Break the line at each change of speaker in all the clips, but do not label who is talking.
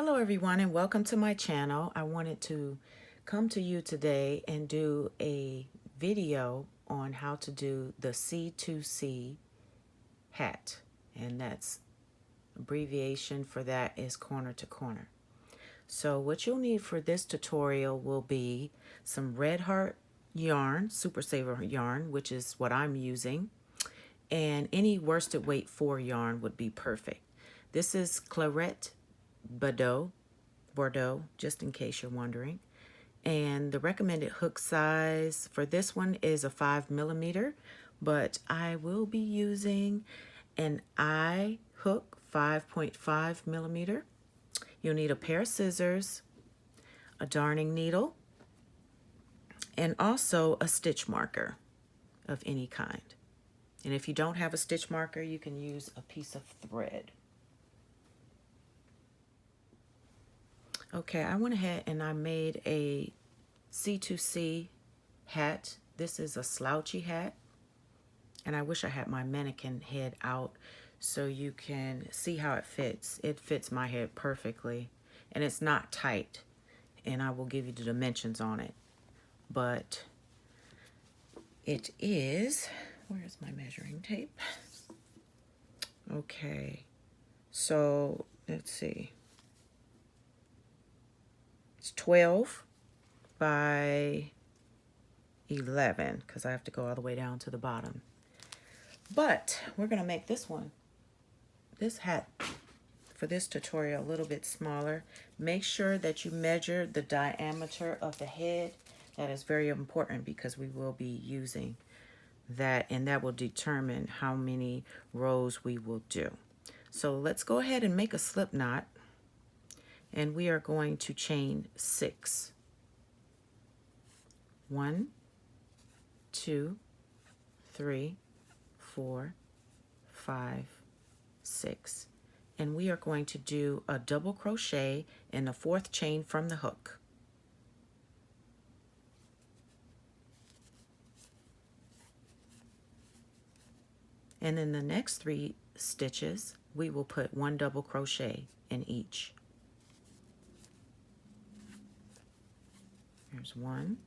Hello everyone and welcome to my channel. I wanted to come to you today and do a video on how to do the C2C hat, and that's abbreviation for that is corner to corner. So what you'll need for this tutorial will be some red heart yarn, super saver yarn, which is what I'm using, and any worsted weight 4 yarn would be perfect. This is Claret Bordeaux, just in case you're wondering. And the recommended hook size for this one is a 5mm, but I will be using an eye hook 5.5mm. You'll need a pair of scissors, a darning needle, and also a stitch marker of any kind. And if you don't have a stitch marker, you can use a piece of thread. Okay, I went ahead and I made a C2C hat. This is a slouchy hat, and I wish I had my mannequin head out so you can see how it fits. It fits my head perfectly, and it's not tight, and I will give you the dimensions on it. But it is, where's my measuring tape? Okay, so let's see. It's 12 by 11 because I have to go all the way down to the bottom. But we're going to make this hat for this tutorial a little bit smaller. Make sure that you measure the diameter of the head. That is very important because we will be using that, and that will determine how many rows we will do. So let's go ahead and make a slip knot. And we are going to chain 6. 1, 2, 3, 4, 5, 6. And we are going to do a double crochet in the 4th chain from the hook. And in the next 3 stitches, we will put 1 double crochet in each. There's 1,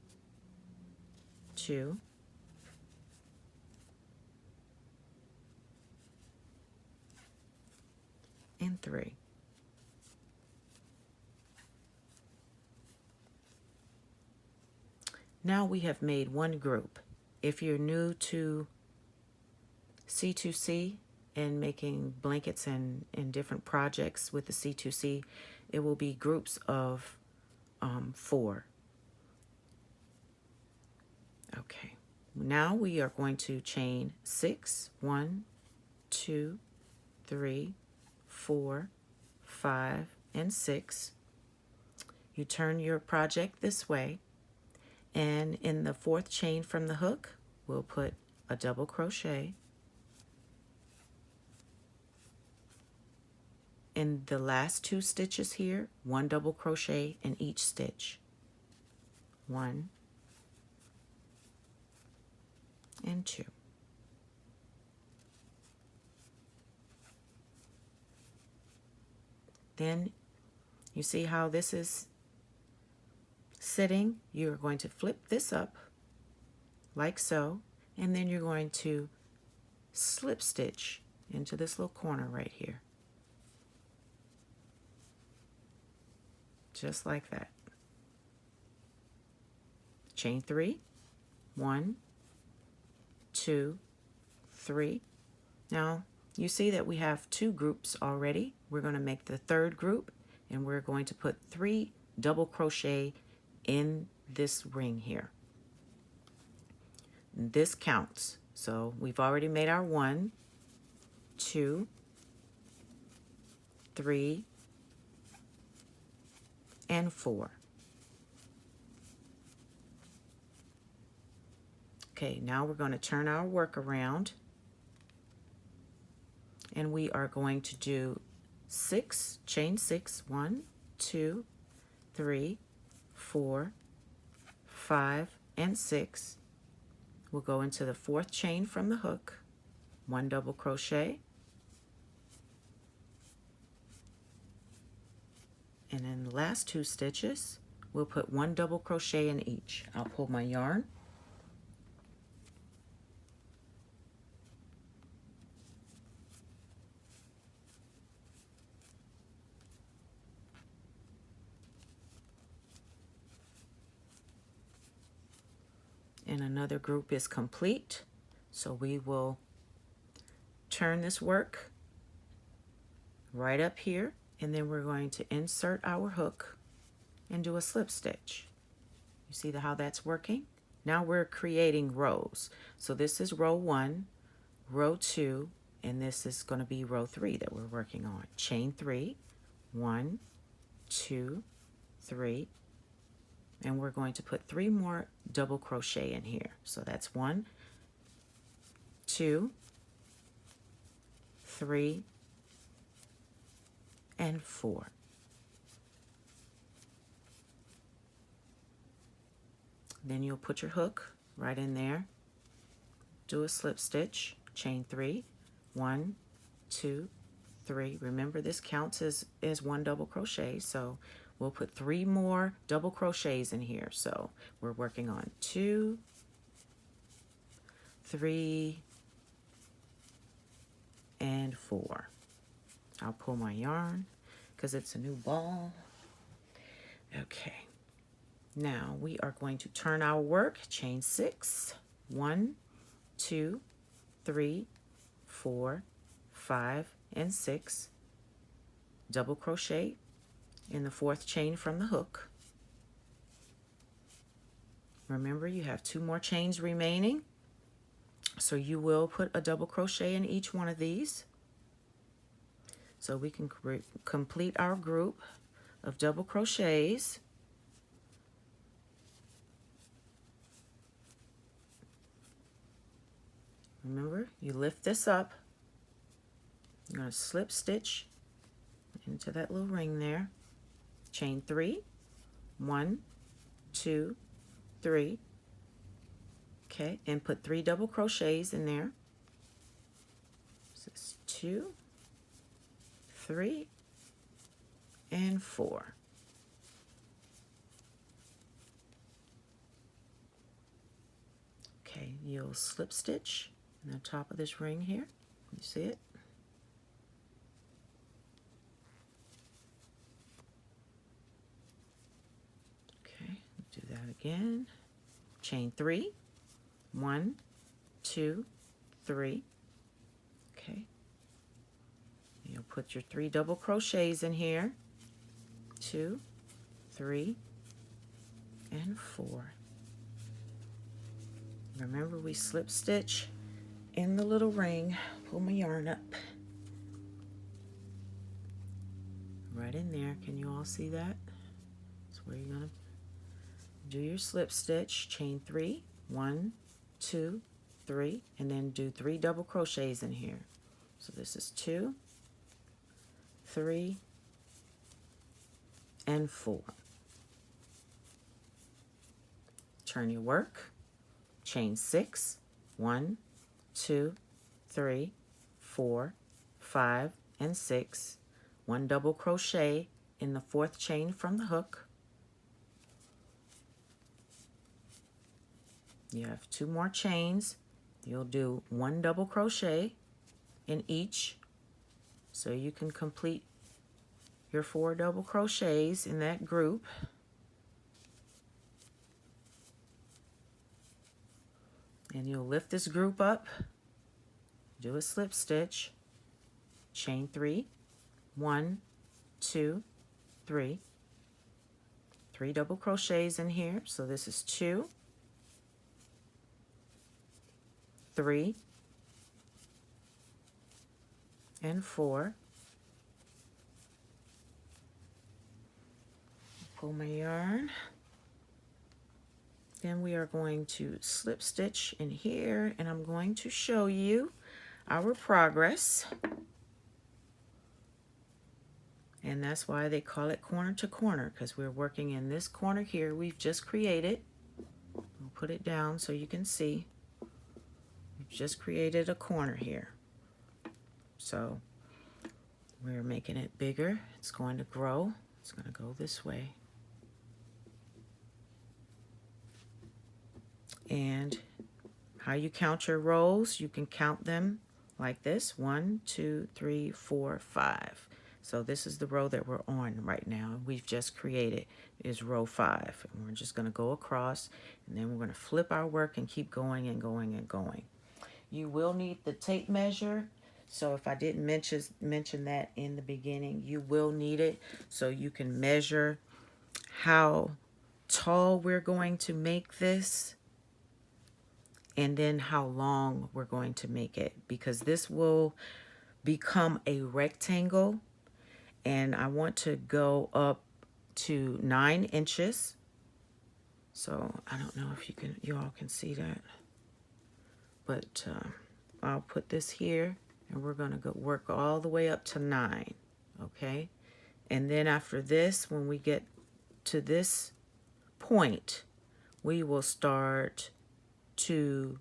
2, and 3. Now we have made one group. If you're new to C2C and making blankets and different projects with the C2C, it will be groups of 4. Okay, now we are going to chain 6, 1, 2, 3, 4, 5, and 6. You turn your project this way, and in the 4th chain from the hook, we'll put a double crochet. In the last 2 stitches here, 1 double crochet in each stitch. 1 and 2. Then you see how this is sitting. You're going to flip this up like so, and then you're going to slip stitch into this little corner right here. Just like that. Chain 3, 1, 2, 3. Now you see that we have 2 groups already. We're going to make the 3rd group, and we're going to put 3 double crochet in this ring here. This counts. So we've already made our 1, 2, 3, and 4. Okay, now we're going to turn our work around, and we are going to do 6, chain 6, 1, 2, 3, 4, 5, and 6. We'll go into the 4th chain from the hook, 1 double crochet, And then the last 2 stitches, we'll put 1 double crochet in each. I'll pull my yarn. And another group is complete. So we will turn this work right up here, and then we're going to insert our hook and do a slip stitch. You see how that's working? Now we're creating rows. So this is row 1, row 2, and this is going to be row 3 that we're working on. Chain 3, 1, 2, 3, and we're going to put 3 more double crochet in here. So that's 1, 2, 3, and 4. Then you'll put your hook right in there, do a slip stitch, chain 3, 1, 2, 3. Remember, this counts as 1 double crochet, so we'll put 3 more double crochets in here. So we're working on 2, 3, and 4. I'll pull my yarn because it's a new ball. Okay. Now we are going to turn our work, chain 6, 1, 2, 3, 4, 5, and 6, double crochet in the 4th chain from the hook. Remember, you have 2 more chains remaining, so you will put a double crochet in each one of these. So we can complete our group of double crochets. Remember, you lift this up, you're going to slip stitch into that little ring there, chain 3, 1, 2, 3, okay, and put 3 double crochets in there. This is 2, 3, and 4. Okay, you'll slip stitch in the top of this ring here. You see it? Okay, do that again. Chain 3, 1, 2, 3. Okay. You'll put your 3 double crochets in here. 2, 3, and 4. Remember, we slip stitch in the little ring. Pull my yarn up. Right in there. Can you all see that? That's where you're going to do your slip stitch. Chain 3, 1, 2, 3, and then do 3 double crochets in here. So this is 2, 3, and 4. Turn your work. Chain 6, 1, 2, 3, 4, 5, and 6. 1 double crochet in the 4th chain from the hook. You have 2 more chains. You'll do 1 double crochet in each, so you can complete your 4 double crochets in that group. And you'll lift this group up, do a slip stitch, chain 3, 1, 2, 3, 3 double crochets in here. So this is 2, 3, and 4. Pull my yarn. Then we are going to slip stitch in here, and I'm going to show you our progress. And that's why they call it corner to corner, because we're working in this corner here we've just created. I'll put it down so you can see. We've just created a corner here. So we're making it bigger. It's going to grow It's going to go this way. And how you count your rows, you can count them like this: 1, 2, 3, 4, 5. So this is the row that we're on right now. We've just created is row 5. And we're just going to go across, and then we're going to flip our work and keep going and going and going. You will need the tape measure. So if I didn't mention that in the beginning, you will need it so you can measure how tall we're going to make this, and then how long we're going to make it, because this will become a rectangle, and I want to go up to 9 inches. So I don't know if you all can see that, but I'll put this here, and we're going to go work all the way up to 9. Okay, and then after this, when we get to this point, we will start to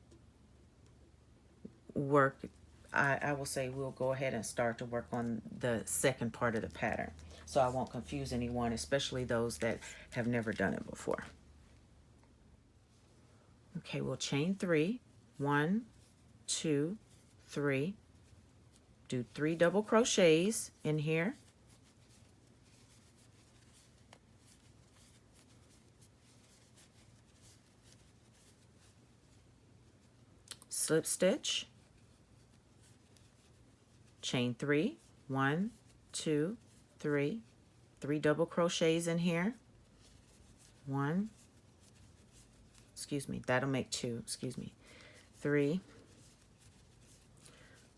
work. I will say we'll go ahead and start to work on the second part of the pattern, so I won't confuse anyone, especially those that have never done it before. Okay, we'll chain 3. 1, 2, 3. Do 3 double crochets in here. Slip stitch, chain 3, 1, 2, 3, 3 double crochets in here. 1, excuse me, that'll make 2, excuse me. 3,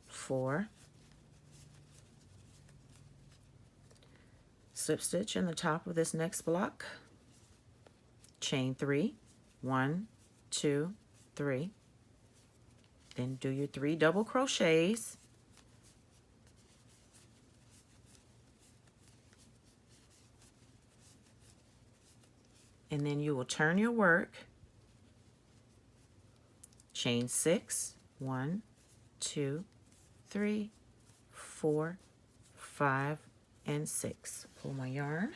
4, slip stitch in the top of this next block, chain 3, 1, 2, 3. Then do your 3 double crochets. And then you will turn your work, chain 6, 1, 2, 3, 4, 5, and 6. Pull my yarn.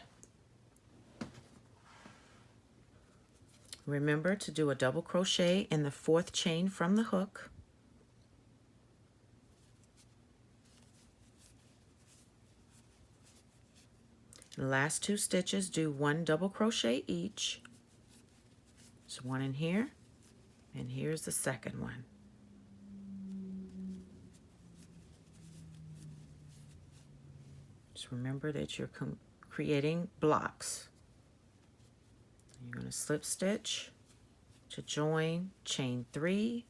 Remember to do a double crochet in the 4th chain from the hook. The last 2 stitches, do 1 double crochet each. So 1 in here, and here's the second one. Just remember that you're creating blocks. You're going to slip stitch to join, chain 3,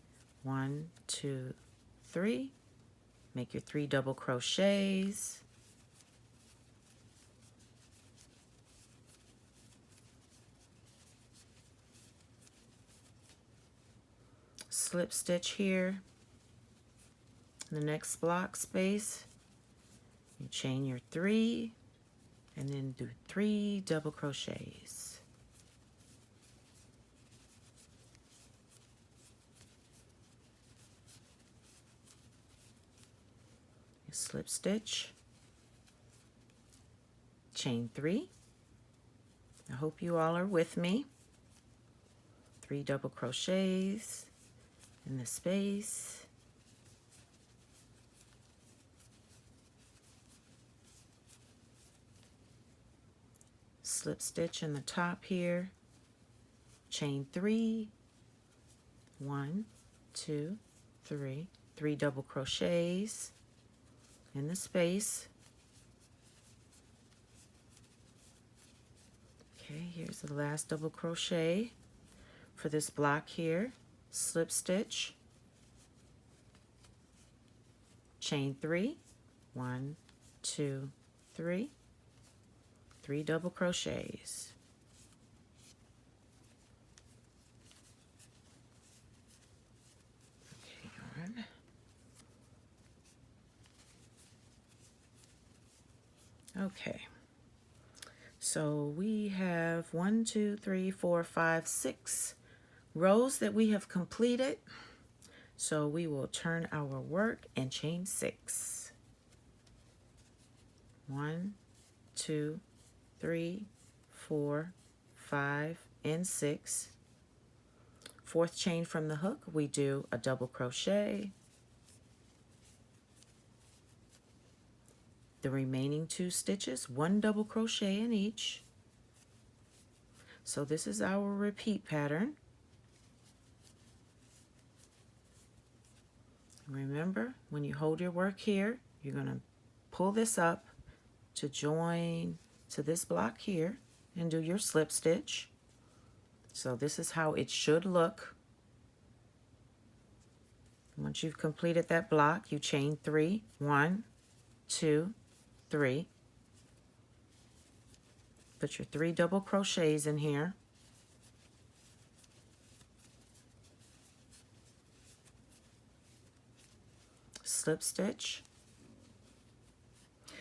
1, 2, 3. Make your 3 double crochets. Slip stitch here in the next block space. You chain your 3 and then do 3 double crochets. You slip stitch, chain 3. I hope you all are with me. 3 double crochets in the space. Slip stitch in the top here, chain 3, 1, 2, 3, 3 double crochets in the space. Okay, here's the last double crochet for this block here. Slip stitch, chain 3, 1, 2, 3, 3 double crochets. Okay, yarn. Okay, so we have 1, 2, 3, 4, 5, 6 rows that we have completed. So we will turn our work and chain 6. 1, 2, 3, 4, 5, and 6. Fourth chain from the hook, we do a double crochet. The remaining 2 stitches, 1 double crochet in each. So this is our repeat pattern. Remember, when you hold your work here, you're going to pull this up to join to this block here and do your slip stitch. So this is how it should look. Once you've completed that block, you chain 3, 1, 2, 3. Put your 3 double crochets in here. Slip stitch.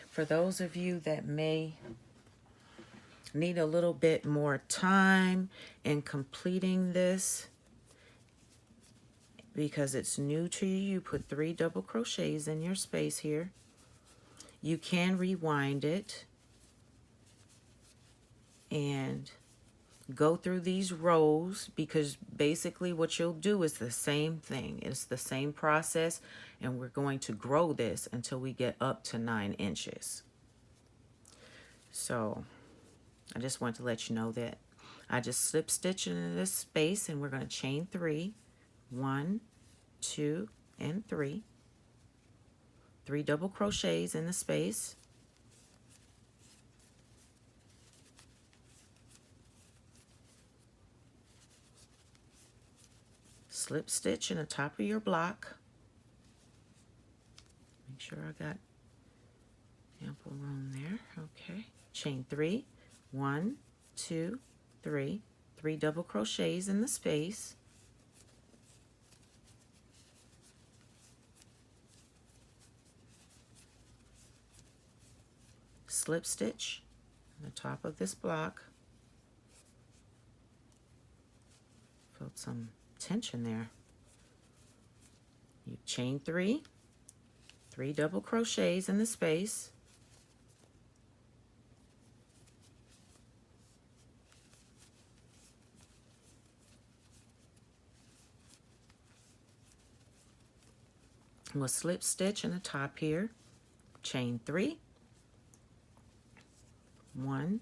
For those of you that may need a little bit more time in completing this, because it's new to you, you put 3 double crochets in your space here. You can rewind it and go through these rows, because basically what you'll do is the same thing. It's the same process, and we're going to grow this until we get up to 9 inches. So I just want to let you know that I just slip stitch into this space, and we're going to chain 3, 1, 2, and 3. 3 double crochets in the space. Slip stitch in the top of your block. Make sure I got ample room there. Okay. Chain 3, 1, 2, 3. 3 double crochets in the space. Slip stitch on the top of this block. Felt some tension there. You chain 3, 3 double crochets in the space. We'll slip stitch in the top here. Chain 3, 1,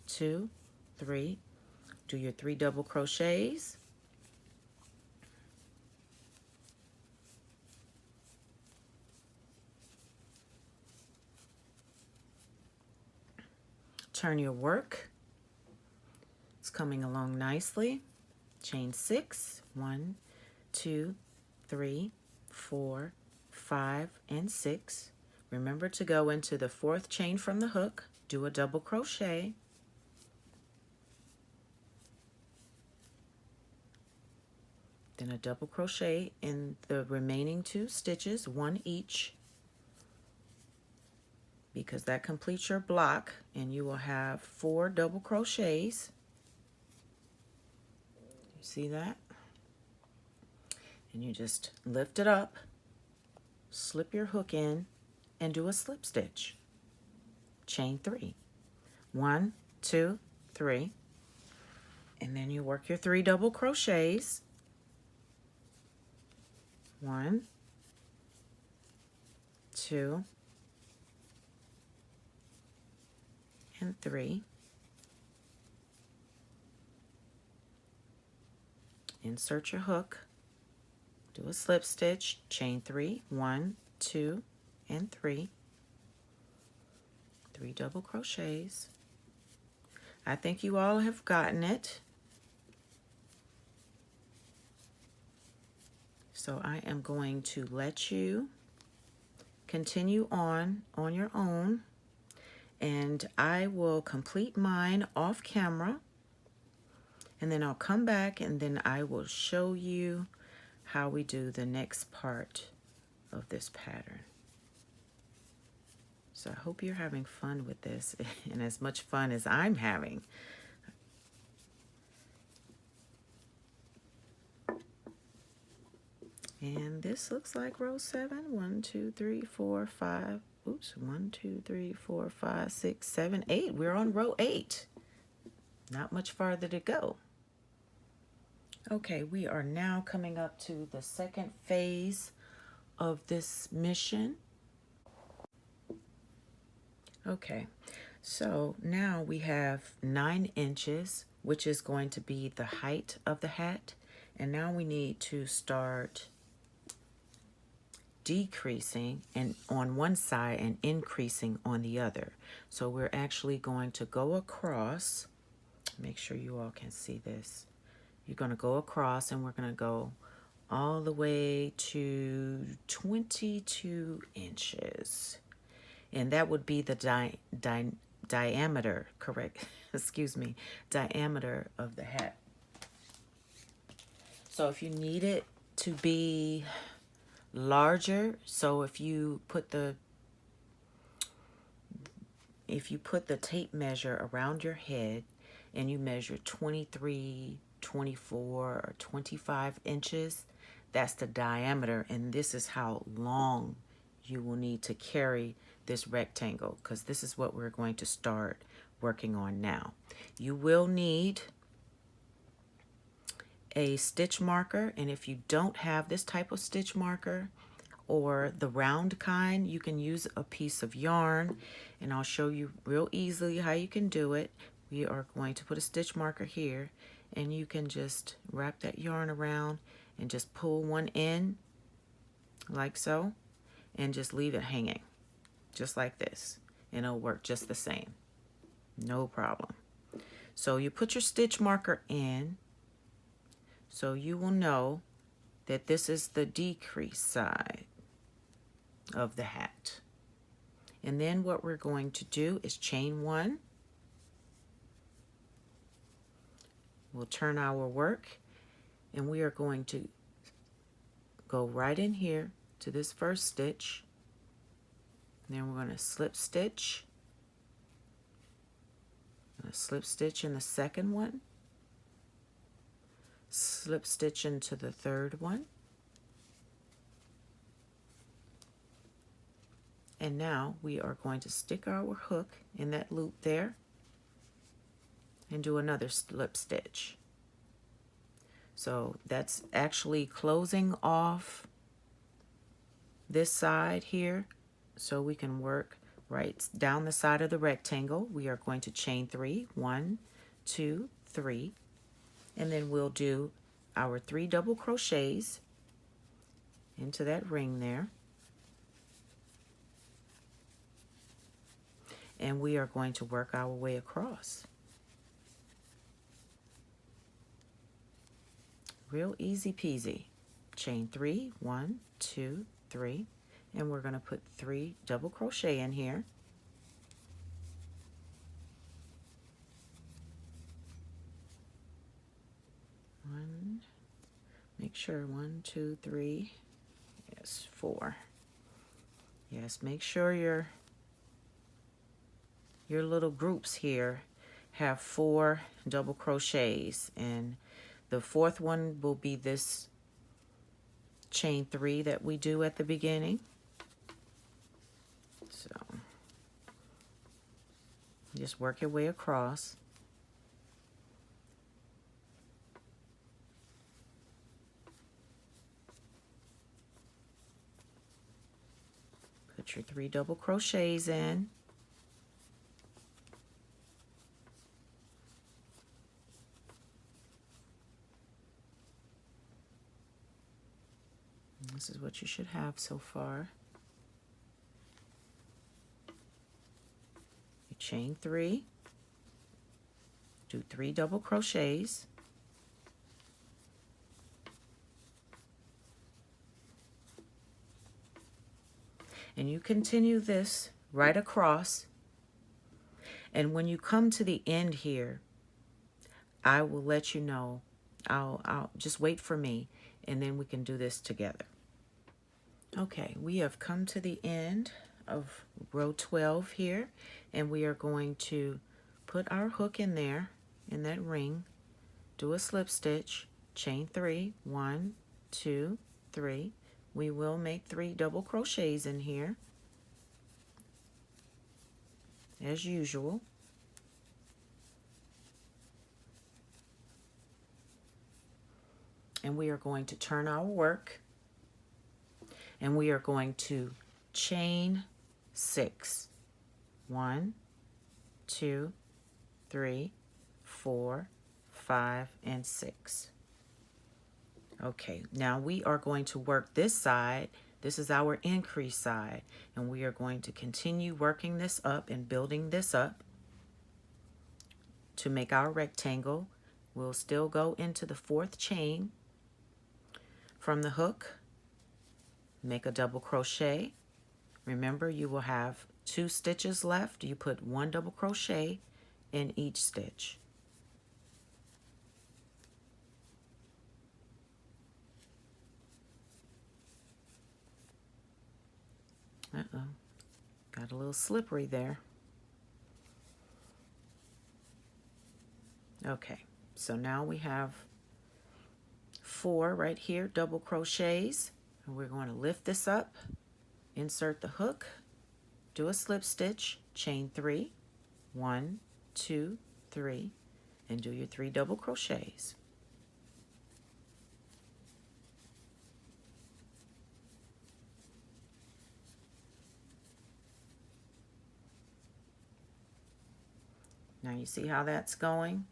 2, 3. Do your 3 double crochets. Turn your work. It's coming along nicely. Chain 6, 1, 2, 3, 4, 5, and 6. Remember to go into the 4th chain from the hook. Do a double crochet. Then a double crochet in the remaining 2 stitches, 1 each, because that completes your block, and you will have 4 double crochets. You see that? And you just lift it up, slip your hook in, and do a slip stitch. Chain 3, 1, 2, 3, and then you work your 3 double crochets. 1, 2, and 3. Insert your hook, do a slip stitch, chain 3, 1, 2, and 3. 3 double crochets. I think you all have gotten it. So I am going to let you continue on your own, and I will complete mine off camera, and then I'll come back and then I will show you how we do the next part of this pattern. So I hope you're having fun with this, and as much fun as I'm having. And this looks like row 7. 1, 2, 3, 4, 5, oops, 1, 2, 3, 4, 5, 6, 7, 8. We're on row 8. Not much farther to go. Okay, we are now coming up to the second phase of this mission. Okay, so now we have 9 inches, which is going to be the height of the hat. And now we need to start decreasing and on one side and increasing on the other. So we're actually going to go across. Make sure you all can see this. You're going to go across and we're going to go all the way to 22 inches. And that would be the diameter, correct, excuse me, diameter of the hat. So if you need it to be larger, so if you put the tape measure around your head and you measure 23, 24, or 25 inches, that's the diameter, and this is how long you will need to carry this rectangle, because this is what we're going to start working on now. You will need a stitch marker, and if you don't have this type of stitch marker or the round kind, you can use a piece of yarn, and I'll show you real easily how you can do it. We are going to put a stitch marker here, and you can just wrap that yarn around and just pull one in like so, and just leave it hanging just like this, and it'll work just the same, no problem. So you put your stitch marker in, so you will know that this is the decrease side of the hat. And then what we're going to do is chain 1. We'll turn our work, and we are going to go right in here to this first stitch. And then we're going to slip stitch. Slip stitch in the second one. Slip stitch into the third one. And now we are going to stick our hook in that loop there and do another slip stitch. So that's actually closing off this side here, so we can work right down the side of the rectangle. We are going to chain 3, 1, 2, 3, and then we'll do our 3 double crochets into that ring there. And we are going to work our way across. Real easy peasy. Chain 3, 1, 2, 3, and we're going to put 3 double crochet in here. Make sure 1, 2, 3, yes, 4. Yes, make sure your little groups here have 4 double crochets, and the 4th one will be this chain 3 that we do at the beginning. So just work your way across. Put your 3 double crochets in. This is what you should have so far. You chain 3, do 3 double crochets, and you continue this right across. And when you come to the end here, I will let you know. I'll just wait for me, and then we can do this together. Okay, we have come to the end of row 12 here, and we are going to put our hook in there, in that ring, do a slip stitch, chain 3, 1, 2, 3. We will make 3 double crochets in here, as usual. And we are going to turn our work, and we are going to chain 6. 1, 2, 3, 4, 5, and 6. Okay, now we are going to work this side. This is our increase side, and we are going to continue working this up and building this up to make our rectangle. We'll still go into the 4th chain from the hook, make a double crochet. Remember, you will have 2 stitches left. You put 1 double crochet in each stitch. Uh-oh, got a little slippery there. Okay, so now we have 4 right here, double crochets, and we're going to lift this up, insert the hook, do a slip stitch, chain 3, 1, 2, 3, and do your 3 double crochets. Now you see how that's going?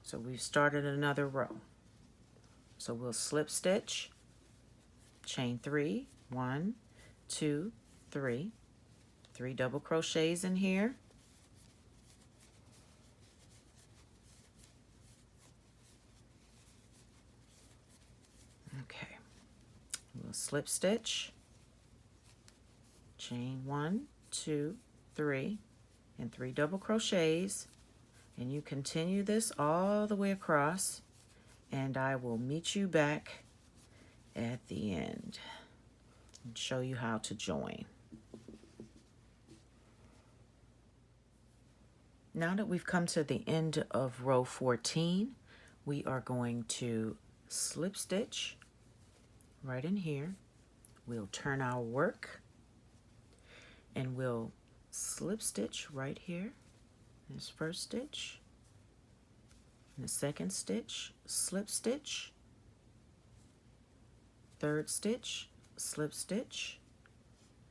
So we've started another row. So we'll slip stitch, chain 3, 1, 2, 3, 3 double crochets in here. Okay, we'll slip stitch, chain 1, 2, 3, and 3 double crochets, and you continue this all the way across, and I will meet you back at the end and show you how to join. Now that we've come to the end of row 14, we are going to slip stitch right in here. We'll turn our work, and we'll slip stitch right here, this first stitch, and the second stitch, slip stitch, third stitch, slip stitch,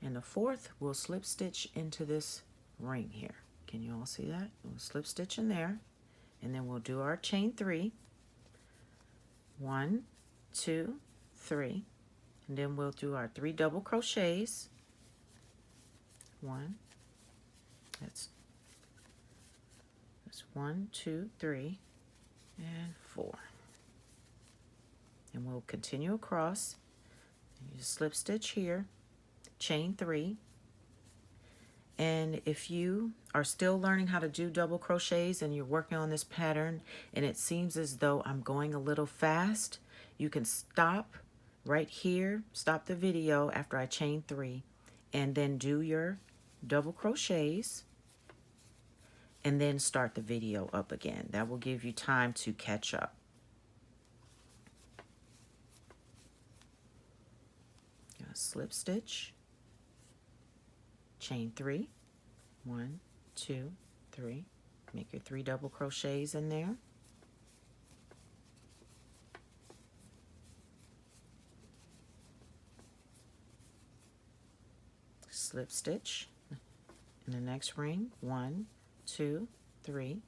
and the 4th we'll slip stitch into this ring here. Can you all see that? We'll slip stitch in there, and then we'll do our chain 3, 1, 2, 3, and then we'll do our 3 double crochets. 1, that's 1, 2, 3, and 4. And we'll continue across. You slip stitch here, chain 3. And if you are still learning how to do double crochets and you're working on this pattern and it seems as though I'm going a little fast, you can stop right here, stop the video after I chain 3, and then do your double crochets, and then start the video up again. That will give you time to catch up. Slip stitch, chain 3, 1, 2, 3, make your 3 double crochets in there. Slip stitch in the next ring, 1, 2, 3,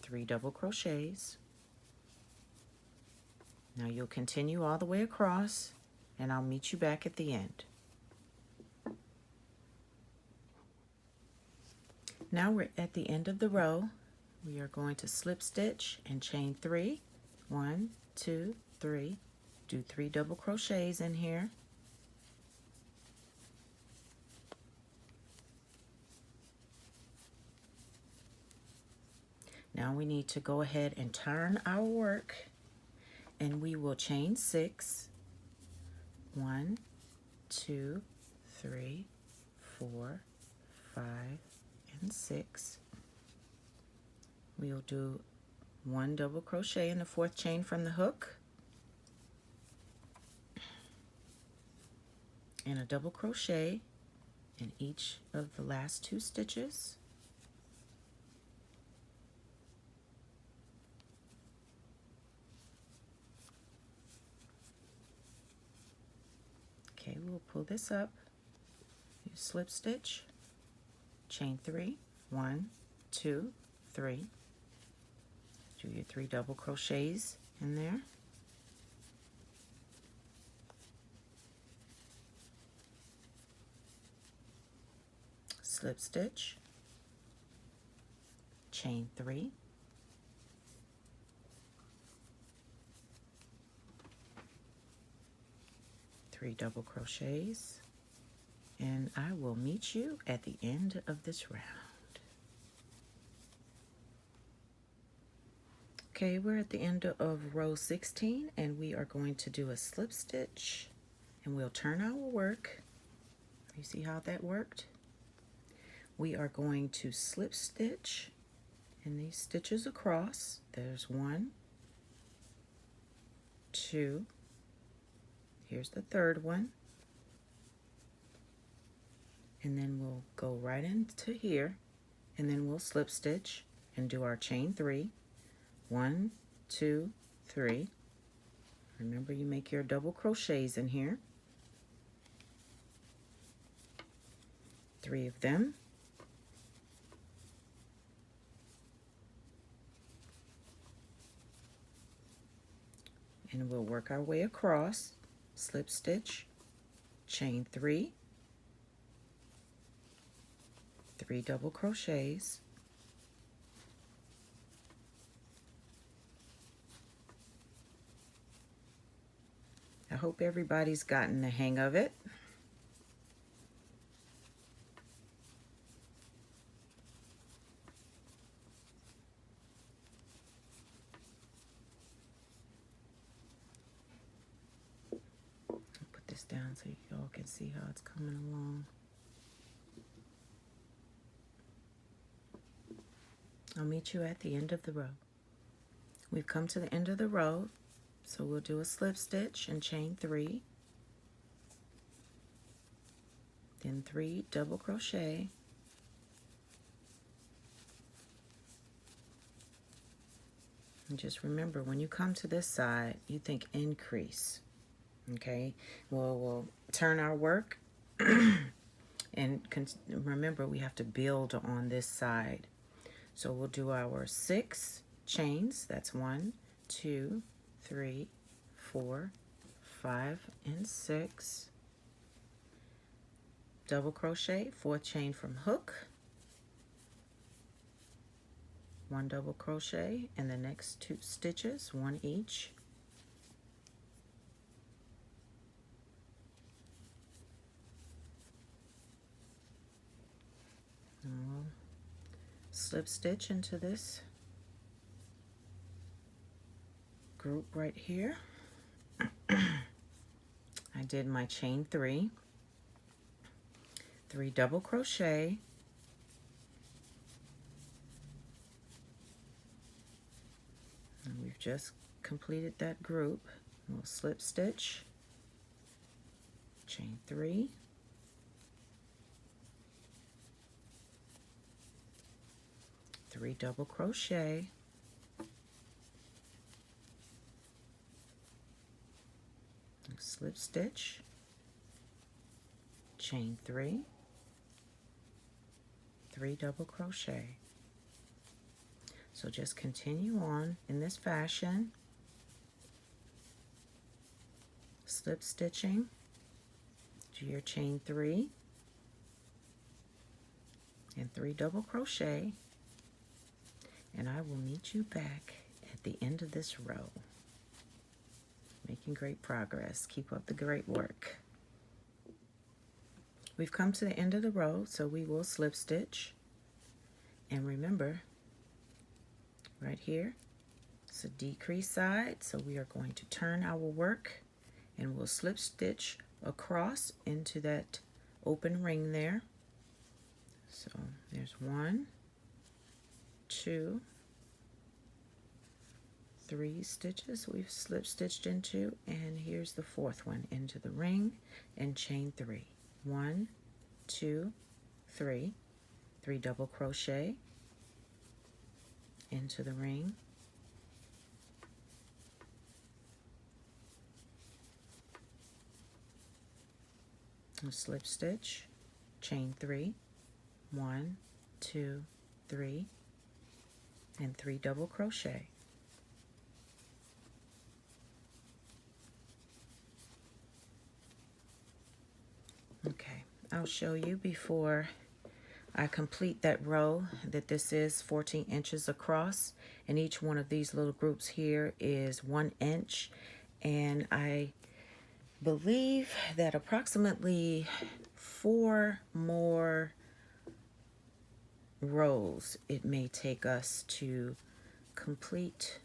3 double crochets. Now you'll continue all the way across, and I'll meet you back at the end. Now we're at the end of the row. We are going to slip stitch and chain 3, 1, 2, 3, do 3 double crochets in here. Now we need to go ahead and turn our work, and we will chain 6, 1, 2, 3, 4, 5, and 6. We'll do 1 double crochet in the 4th chain from the hook, and a double crochet in each of the last 2 stitches. Okay, we'll pull this up, you slip stitch, chain 3, 1, 2, 3, do your 3 double crochets in there, slip stitch, chain 3, three double crochets, and I will meet you at the end of this round. Okay, we're at the end of row 16 and we are going to do a slip stitch and we'll turn our work. You see how that worked? We are going to slip stitch in these stitches across. There's 1, 2, here's the 3rd one, and then we'll go right into here, and then we'll slip stitch and do our chain 3, 1, 2, 3. Remember, you make your double crochets in here, 3 of them, and we'll work our way across. Slip stitch, chain 3, 3 double crochets, I hope everybody's gotten the hang of it. Down so y'all can see how it's coming along. I'll meet you at the end of the row. We've come to the end of the row, so we'll do a slip stitch and chain 3, then 3 double crochet, and just remember, when you come to this side, you think increase. Okay, well, we'll turn our work and remember, we have to build on this side. So we'll do our 6 chains. That's 1, 2, 3, 4, 5, and 6. Double crochet, 4th chain from hook, 1 double crochet in the next 2 stitches, 1 each. And we'll slip stitch into this group right here. I did my chain 3, 3 double crochet, and we've just completed that group. We'll slip stitch, chain 3, 3 double crochet, slip stitch, chain 3, 3 double crochet. So just continue on in this fashion, slip stitching, do your chain 3 and 3 double crochet, and I will meet you back at the end of this row. Making great progress. Keep up the great work. We've come to the end of the row, so we will slip stitch. And remember, right here, it's a decrease side, so we are going to turn our work and we'll slip stitch across into that open ring there. So there's 1, 2, 3 stitches we've slip stitched into, and here's the 4th one into the ring and chain 3. 1, 2, 3, 3 double crochet into the ring, a slip stitch, chain 3, 1, 2, 3, and 3 double crochet. Okay, I'll show you before I complete that row that this is 14 inches across, and each one of these little groups here is 1 inch, and I believe that approximately 4 more rows it may take us to complete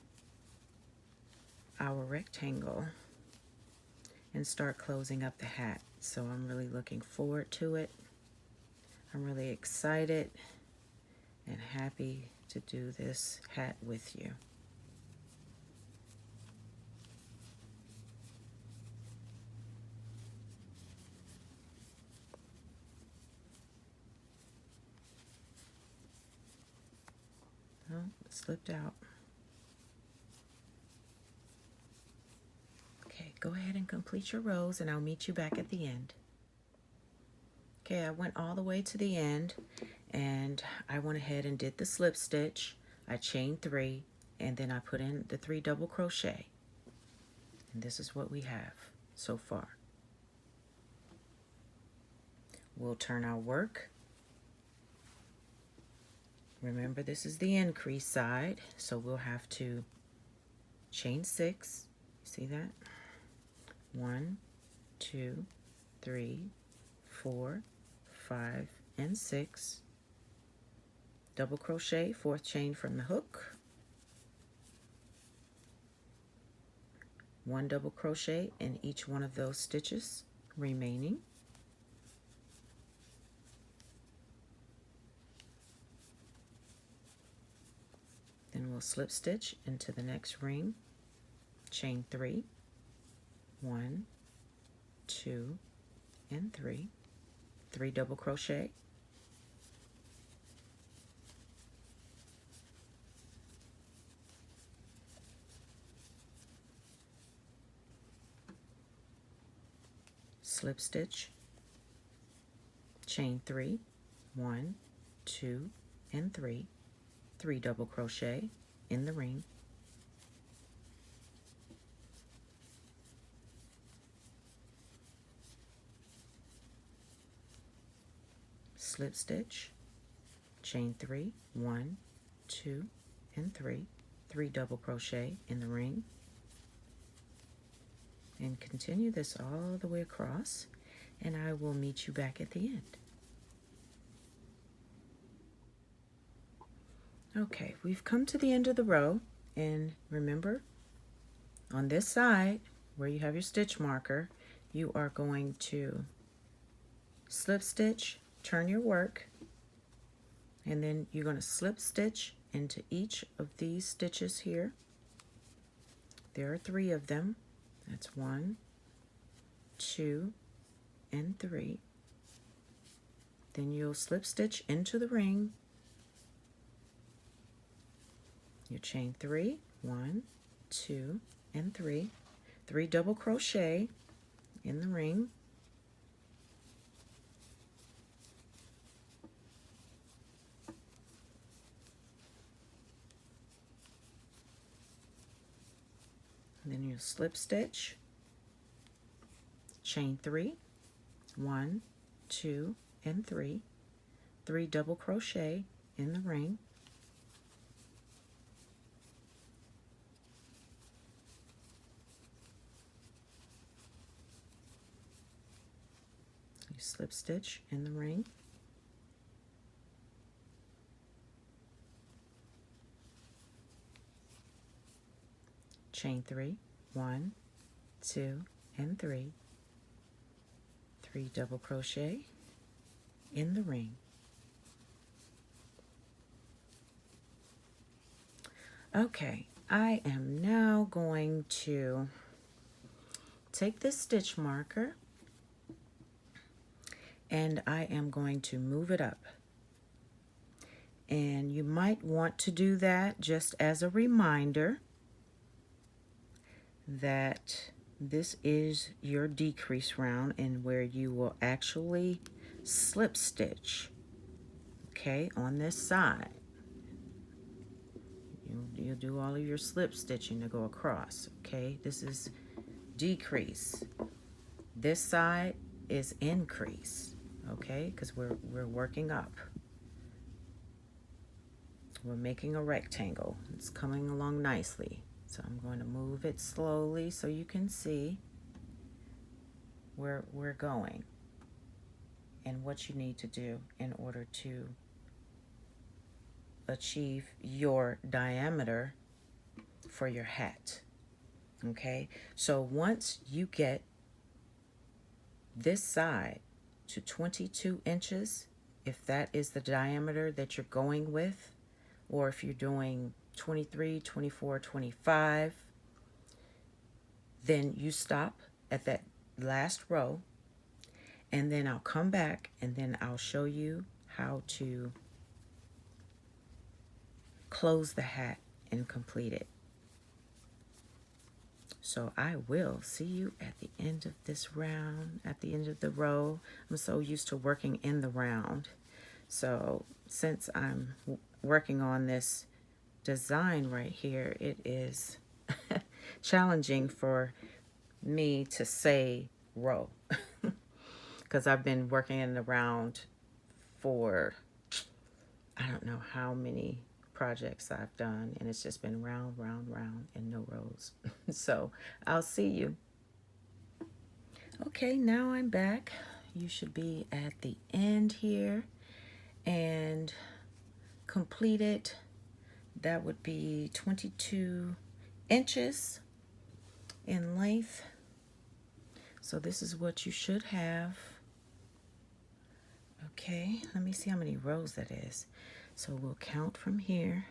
our rectangle and start closing up the hat. So I'm really looking forward to it. I'm really excited and happy to do this hat with you. Oh, it slipped out. Okay, go ahead and complete your rows and I'll meet you back at the end. Okay, I went all the way to the end and I went ahead and did the slip stitch. I chained 3 and then I put in the 3 double crochet. And this is what we have so far. We'll turn our work. Remember, this is the increase side, so we'll have to chain 6. See that? 1, 2, 3, 4, 5, and 6. Double crochet, 4th chain from the hook. 1 double crochet in each one of those stitches remaining. Then we'll slip stitch into the next ring, chain 3, 1, 2, and 3, 3 double crochet, slip stitch, chain 3, 1, 2, and 3, 3 double crochet in the ring, slip stitch, chain 3, 1, 2, and 3, 3 double crochet in the ring, and continue this all the way across, and I will meet you back at the end. Okay, we've come to the end of the row, and remember, on this side where you have your stitch marker, you are going to slip stitch, turn your work, and then you're going to slip stitch into each of these stitches here. There are 3 of them. That's 1, 2, and 3. Then you'll slip stitch into the ring. You chain 3, 1, 2, and 3, 3 double crochet in the ring, and then you slip stitch, chain 3, 1, 2, and 3, 3 double crochet in the ring, you slip stitch in the ring, chain 3, 1, 2, and 3, 3 double crochet in the ring. Okay, I am now going to take this stitch marker and I am going to move it up. And you might want to do that just as a reminder that this is your decrease round and where you will actually slip stitch, okay, on this side. You'll do all of your slip stitching to go across, okay? This is decrease. This side is increase, okay? Because we're working up. We're making a rectangle. It's coming along nicely. So I'm going to move it slowly so you can see where we're going and what you need to do in order to achieve your diameter for your hat. Okay, so once you get this side to 22 inches, if that is the diameter that you're going with, or if you're doing 23, 24, 25, then you stop at that last row, and then I'll come back and then I'll show you how to close the hat and complete it. So I will see you at the end of this round, at the end of the row. I'm so used to working in the round. So since I'm working on this design right here, it is challenging for me to say row because I've been working in the round for I don't know how many projects I've done, and it's just been round, round, round, and no rows. So I'll see you. Okay, now I'm back. You should be at the end here and completed. That would be 22 inches in length. So this is what you should have. Okay, let me see how many rows that is. So we'll count from here.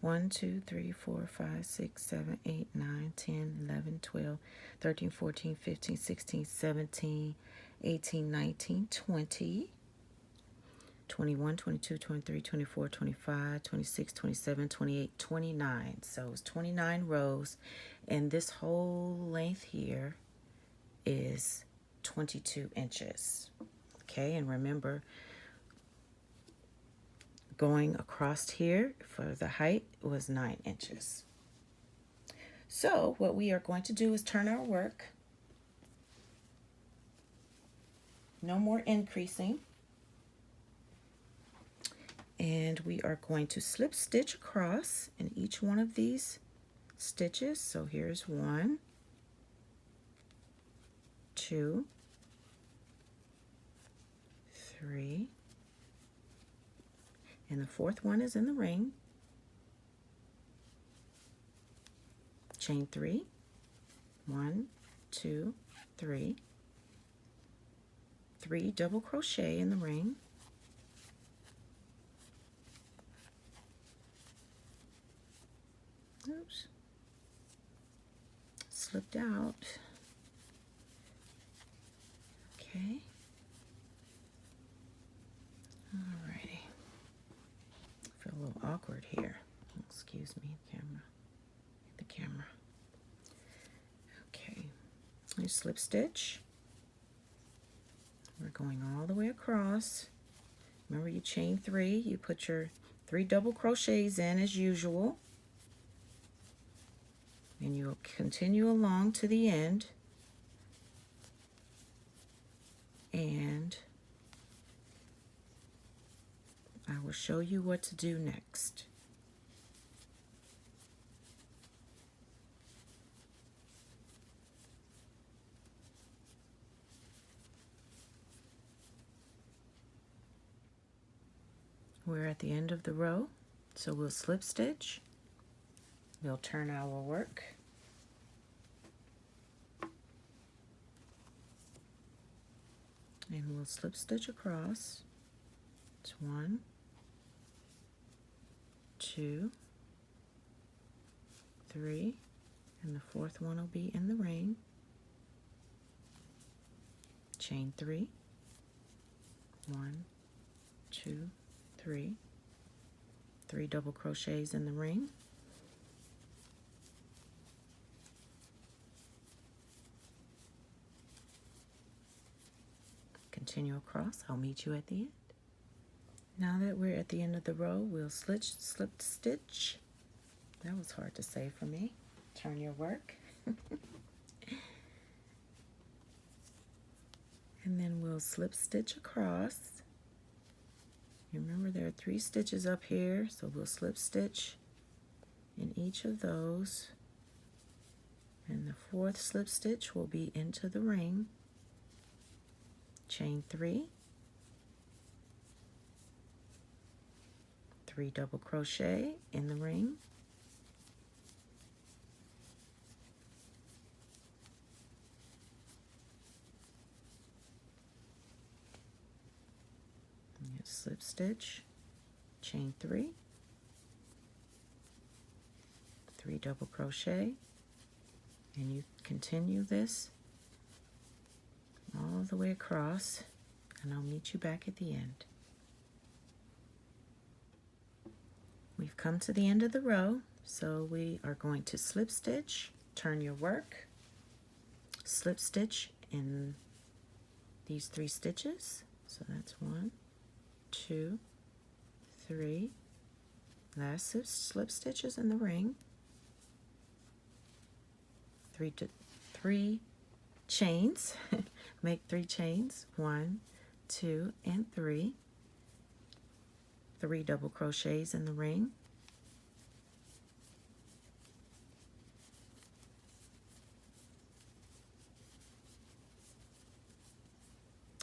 1, 2, 3, 4, 5, 6, 7, 8, 9, 10, 11, 12, 13, 14, 15, 16, 17, 18, 19, 20, 21, 22, 23, 24, 25, 26, 27, 28, 29. So it's 29 rows, and this whole length here is 22 inches. Okay, and remember, going across here for the height was 9 inches. So what we are going to do is turn our work. No more increasing. And we are going to slip stitch across in each one of these stitches. So here's 1, 2, 3, and the 4th one is in the ring. Chain 3, 1, 2, 3, 3 double crochet in the ring. Oops, slipped out. Okay. Alrighty. I feel a little awkward here. Excuse me, the camera. Okay. You slip stitch. We're going all the way across. Remember, you chain 3. You put your 3 double crochets in as usual. And you'll continue along to the end. And I will show you what to do next. We're at the end of the row, so we'll slip stitch. We'll turn our work. And we'll slip stitch across. It's 1, 2, 3, and the 4th one will be in the ring. Chain 3, 1, 2, 3. 3 double crochets in the ring. Continue across. I'll meet you at the end. Now that we're at the end of the row, we'll slip stitch. That was hard to say for me. Turn your work. And then we'll slip stitch across. You remember there are 3 stitches up here, so we'll slip stitch in each of those. And the 4th slip stitch will be into the ring. Chain 3. 3 double crochet in the ring. Slip stitch, chain 3, 3 double crochet, and you continue this all the way across, and I'll meet you back at the end. We've come to the end of the row, so we are going to slip stitch, turn your work, slip stitch in these 3 stitches, so that's 1, 2, 3, last slip stitches in the ring, 3 chains, make 3 chains, 1, 2, and 3, 3 double crochets in the ring,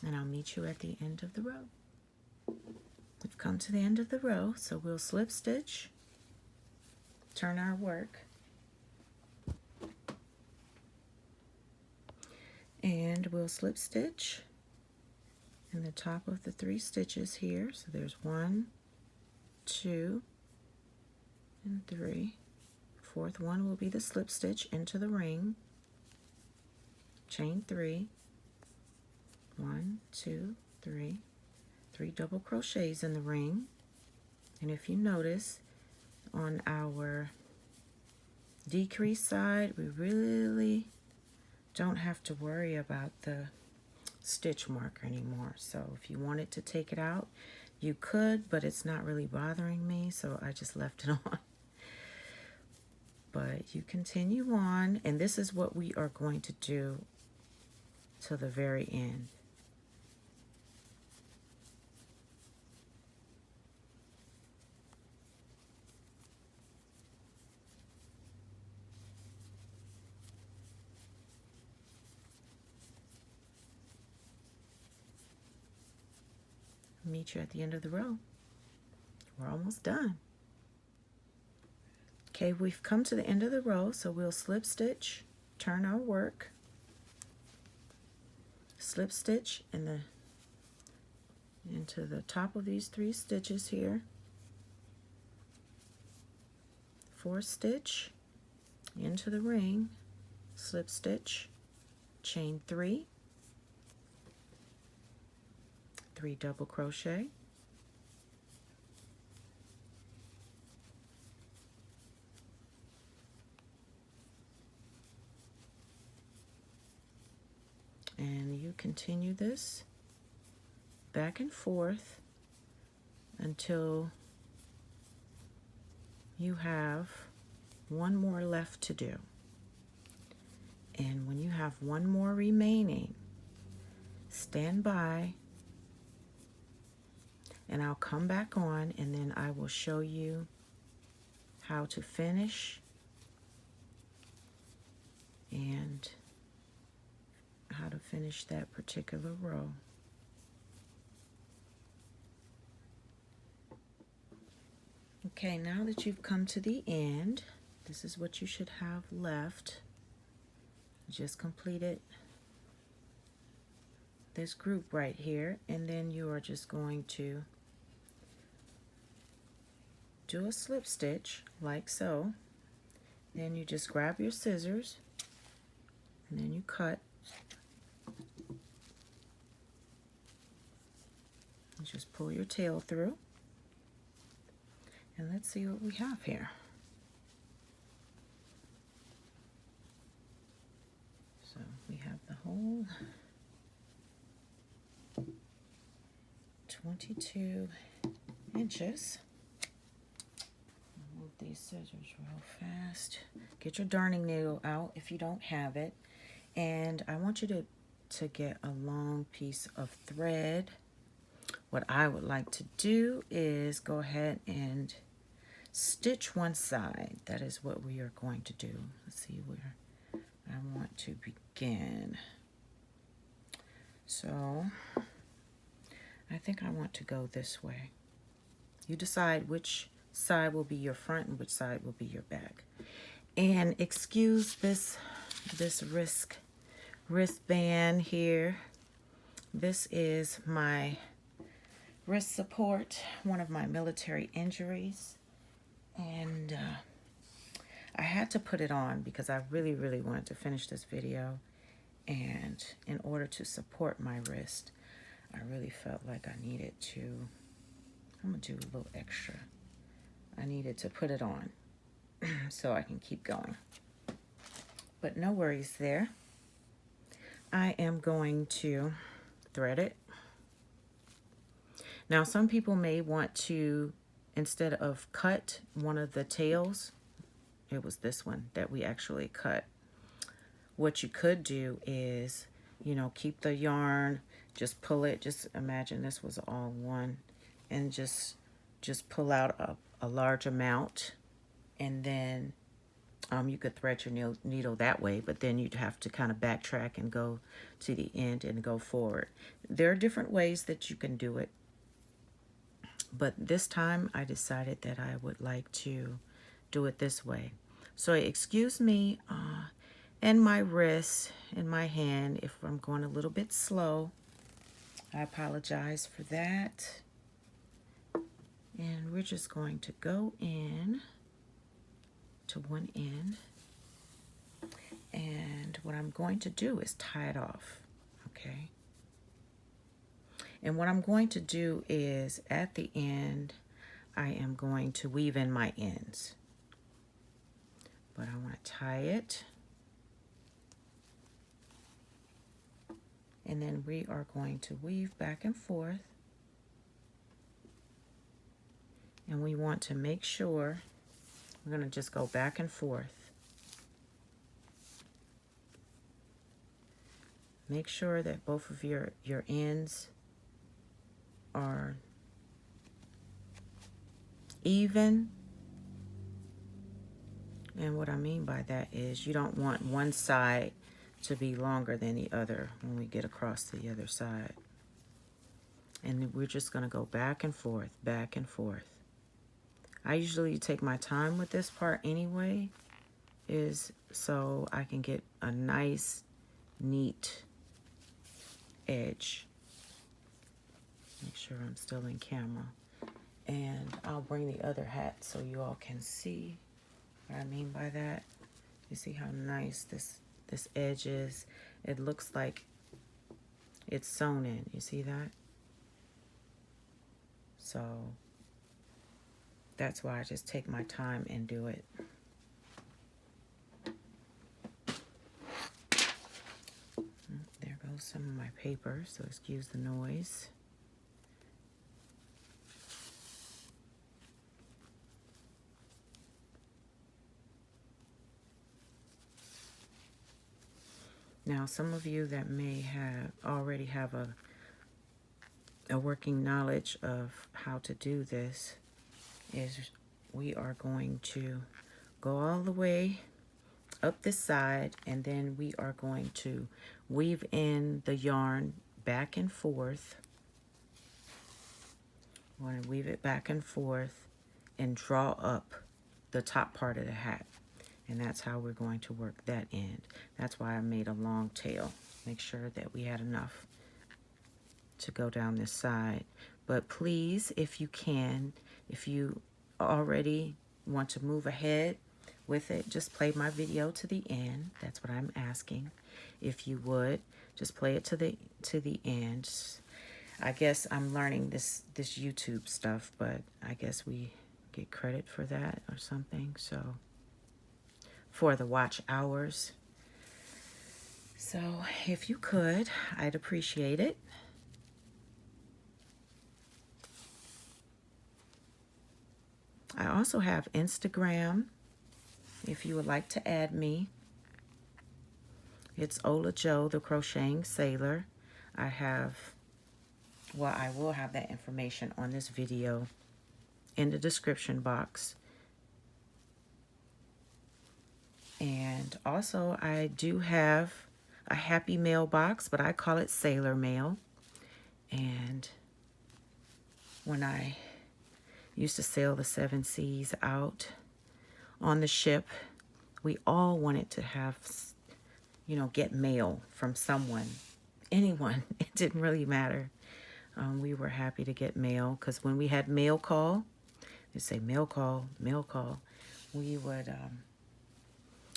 and I'll meet you at the end of the row. We've come to the end of the row, so we'll slip stitch, turn our work, and we'll slip stitch in the top of the 3 stitches here. So there's 1, 2, and 3. 4th one will be the slip stitch into the ring, chain 3, 1, 2, 3. 3 double crochets in the ring, and if you notice on our decrease side, we really don't have to worry about the stitch marker anymore. So if you wanted to take it out, you could, but it's not really bothering me, so I just left it on. But you continue on, and this is what we are going to do till the very end. Meet you at the end of the row. We're almost done. Okay, we've come to the end of the row, so we'll slip stitch, turn our work, slip stitch into the top of these 3 stitches here, 4 stitch into the ring, slip stitch, chain 3, 3 double crochet, and you continue this back and forth until you have 1 more left to do. And when you have 1 more remaining, stand by and I'll come back on, and then I will show you how to finish and how to finish that particular row. Okay, now that you've come to the end, this is what you should have left. You just completed this group right here, and then you are just going to do a slip stitch like so. Then you just grab your scissors and then you cut just pull your tail through. And let's see what we have here. So we have the whole 22 inches. Move these scissors real fast. Get your darning needle out if you don't have it. And I want you to get a long piece of thread. What I would like to do is go ahead and stitch one side. That is what we are going to do. Let's see where I want to begin. So I think I want to go this way. You decide which side will be your front and which side will be your back. And excuse this wristband here. This is my wrist support, one of my military injuries. And I had to put it on because I really, really wanted to finish this video. And in order to support my wrist, I really felt like I needed to, I'm going to do a little extra. I needed to put it on so I can keep going. But no worries there. I am going to thread it. Now, some people may want to, instead of cut one of the tails, it was this one that we actually cut. What you could do is, you know, keep the yarn, just pull it, just imagine this was all one, and just pull out a large amount, and then you could thread your needle that way, but then you'd have to kind of backtrack and go to the end and go forward. There are different ways that you can do it, but this time I decided that I would like to do it this way. So excuse me and my wrist and my hand if I'm going a little bit slow. I apologize for that. And we're just going to go in to one end. And what I'm going to do is tie it off, okay? And what I'm going to do is at the end, I am going to weave in my ends. But I want to tie it. And then we are going to weave back and forth. And we want to make sure, we're going to just go back and forth. Make sure that both of your ends are even. And what I mean by that is you don't want one side to be longer than the other when we get across to the other side. And we're just going to go back and forth, back and forth. I usually take my time with this part anyway, is so I can get a nice, neat edge. Make sure I'm still in camera. And I'll bring the other hat so you all can see what I mean by that. You see how nice this edge is? It looks like it's sewn in. You see that? So that's why I just take my time and do it. There goes some of my paper, so excuse the noise. Now, some of you that may already have a working knowledge of how to do this is we are going to go all the way up this side, and then we are going to weave in the yarn back and forth. We want to weave it back and forth and draw up the top part of the hat. And that's how we're going to work that end. That's why I made a long tail. Make sure that we had enough to go down this side. But please, if you can, if you already want to move ahead with it, just play my video to the end. That's what I'm asking. If you would, just play it to the end. I guess I'm learning this YouTube stuff, but I guess we get credit for that or something. So for the watch hours. So if you could, I'd appreciate it. I also have Instagram if you would like to add me. It's Ola Joe, the Crocheting Sailor. I will have that information on this video in the description box. And also I do have a happy mailbox, but I call it Sailor Mail. And when I used to sail the 7 seas out on the ship, we all wanted to have, you know, get mail from someone, anyone. It didn't really matter. We were happy to get mail because when we had mail call, they say mail call, mail call. We would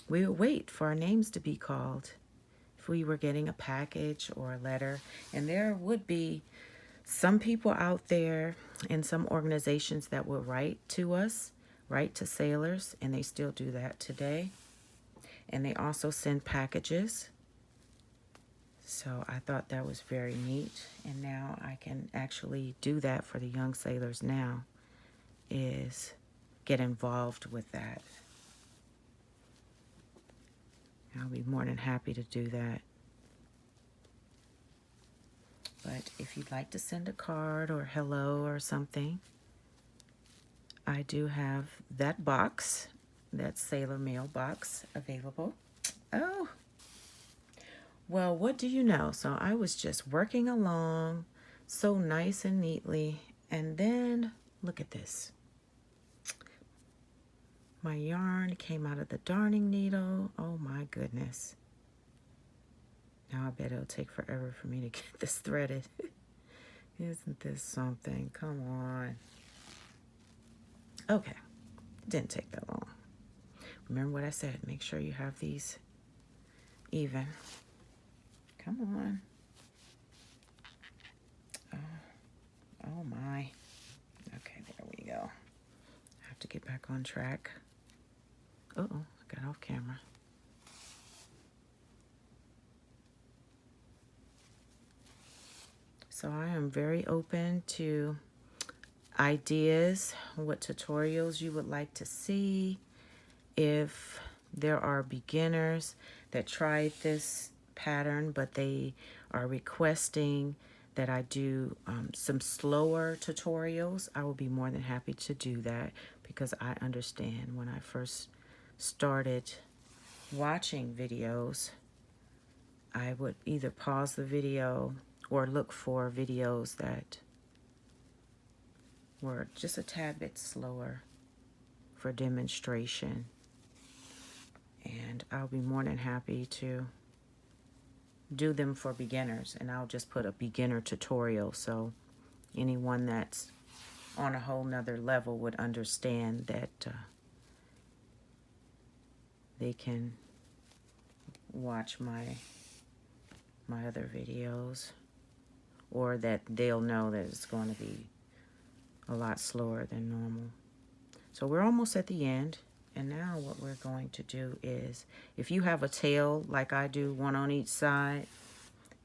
wait for our names to be called if we were getting a package or a letter. And there would be some people out there in some organizations that would write to us, write to sailors, and they still do that today. And they also send packages. So I thought that was very neat. And now I can actually do that for the young sailors now, is get involved with that. I'll be more than happy to do that. But if you'd like to send a card or hello or something, I do have that box, that Sailor Mail box available. Oh, well, what do you know? So I was just working along so nice and neatly. And then look at this. My yarn came out of the darning needle. Oh my goodness. Now I bet it'll take forever for me to get this threaded. Isn't this something? Come on. Okay. Didn't take that long. Remember what I said. Make sure you have these even. Come on. Oh my. Okay, there we go. I have to get back on track. Uh-oh, I got off camera. So I am very open to ideas, what tutorials you would like to see. If there are beginners that tried this pattern, but they are requesting that I do some slower tutorials, I will be more than happy to do that, because I understand when I first started watching videos, I would either pause the video or look for videos that were just a tad bit slower for demonstration. And I'll be more than happy to do them for beginners. And I'll just put a beginner tutorial, so anyone that's on a whole nother level would understand that they can watch my other videos, or that they'll know that it's going to be a lot slower than normal. So we're almost at the end. And now what we're going to do is, if you have a tail like I do, one on each side,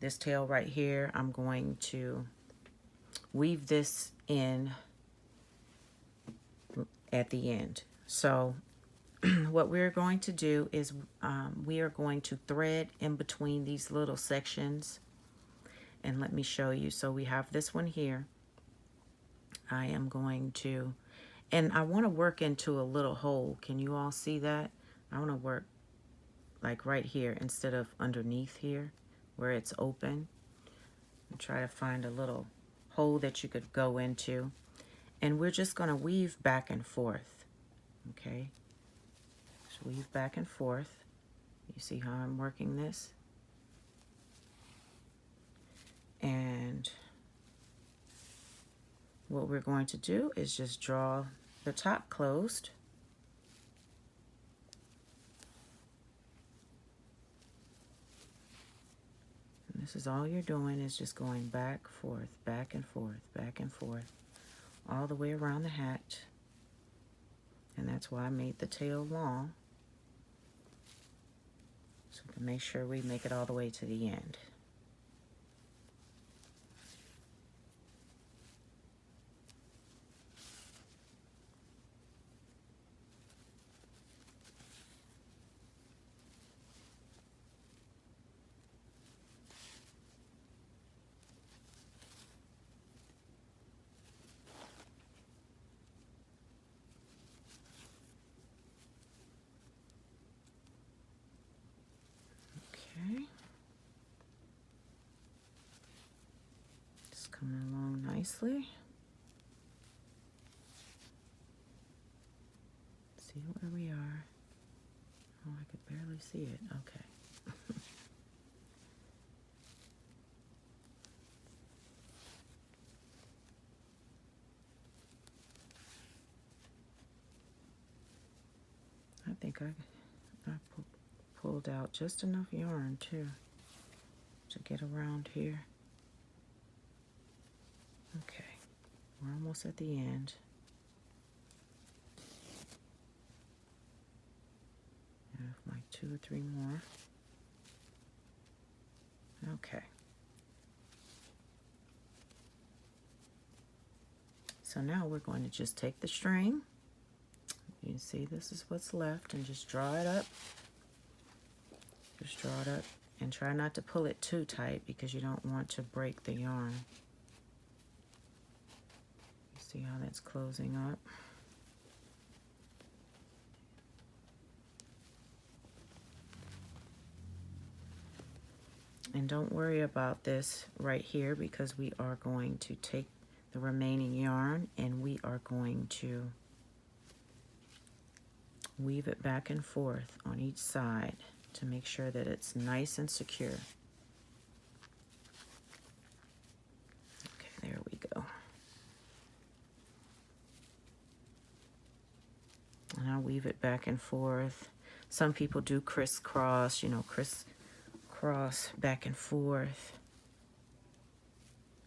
this tail right here, I'm going to weave this in at the end. So what we're going to do is we are going to thread in between these little sections. And let me show you. So we have this one here. I am going to, and I want to work into a little hole. Can you all see that? I want to work like right here instead of underneath here where it's open. And try to find a little hole that you could go into. And we're just going to weave back and forth. Okay? So weave back and forth. You see how I'm working this? And what we're going to do is just draw the top closed. And This is all you're doing, is just going back, forth, back and forth, back and forth, all the way around the hat. And that's why I made the tail long. So we can make sure we make it all the way to the end. Okay. Just coming along nicely. See where we are. Oh, I could barely see it. Okay. I think I pulled out just enough yarn too to get around here. Okay, we're almost at the end. I have like 2 or 3 more. Okay. So now we're going to just take the string. You can see this is what's left, and just draw it up. Just draw it up and try not to pull it too tight because you don't want to break the yarn. You see how that's closing up? And don't worry about this right here because we are going to take the remaining yarn and we are going to weave it back and forth on each side to make sure that it's nice and secure. Okay, there we go. And I'll weave it back and forth. Some people do crisscross, you know, crisscross back and forth.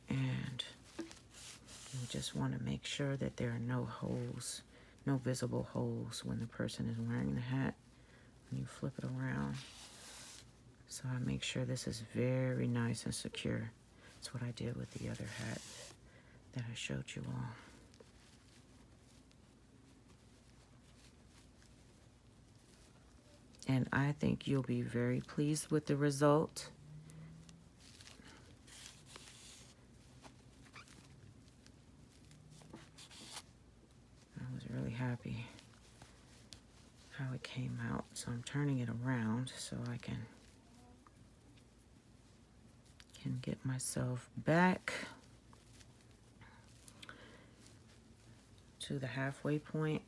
And you just want to make sure that there are no holes, no visible holes when the person is wearing the hat. When you flip it around. So I make sure this is very nice and secure. That's what I did with the other hat that I showed you all. And I think you'll be very pleased with the result. I was really happy how it came out. So I'm turning it around so I can get myself back to the halfway point,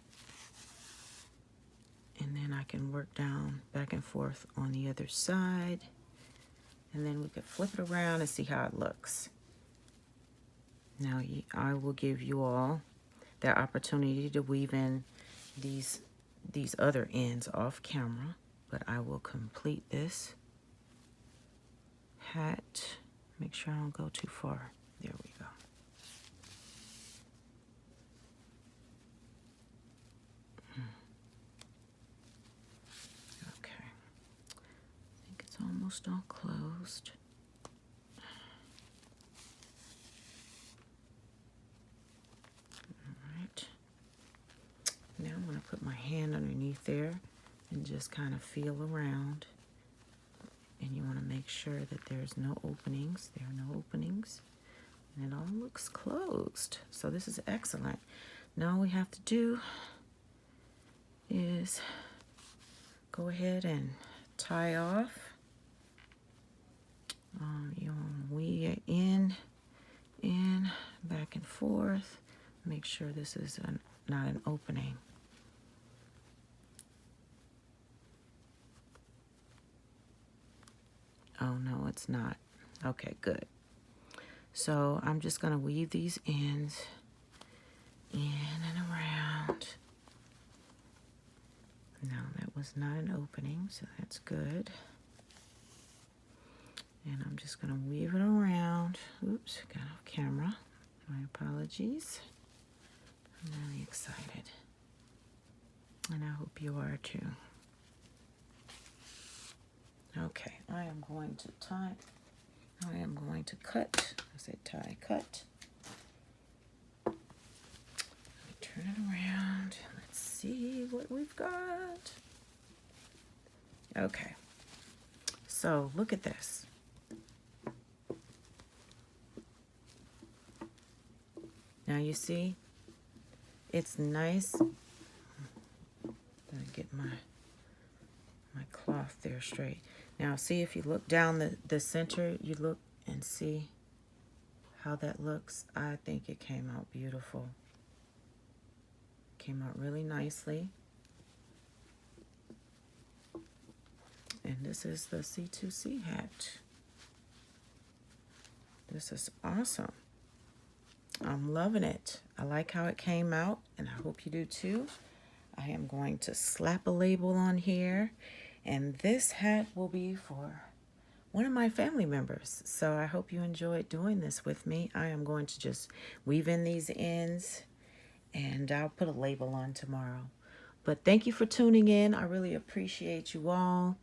and then I can work down back and forth on the other side, and then we could flip it around and see how it looks. Now I will give you all the opportunity to weave in these other ends off camera, but I will complete this hat. Make sure I don't go too far. There we go. Okay. I think it's almost all closed. Now I'm going to put my hand underneath there and just kind of feel around. And you want to make sure that there's no openings. There are no openings. And it all looks closed. So this is excellent. Now all we have to do is go ahead and tie off. You want to weave it in, back and forth. Make sure this is not an opening. Oh, no, it's not. Okay, good. So I'm just going to weave these ends in and around. Now, that was not an opening, so that's good. And I'm just going to weave it around. Oops, got off camera. My apologies. I'm really excited. And I hope you are too. Okay, I am going to tie. I am going to cut. I said tie, cut. Let me turn it around. Let's see what we've got. Okay, so look at this. Now you see, it's nice. Gotta get my cloth there straight. Now see, if you look down the center, you look and see how that looks. I think it came out beautiful. Came out really nicely. And this is the C2C hat. This is awesome. I'm loving it. I like how it came out, and I hope you do too. I am going to slap a label on here, and this hat will be for one of my family members. So I hope you enjoyed doing this with me. I am going to just weave in these ends, and I'll put a label on tomorrow. But thank you for tuning in. I really appreciate you all,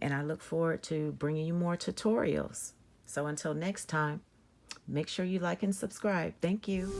and I look forward to bringing you more tutorials. So until next time, make sure you like and subscribe. Thank you.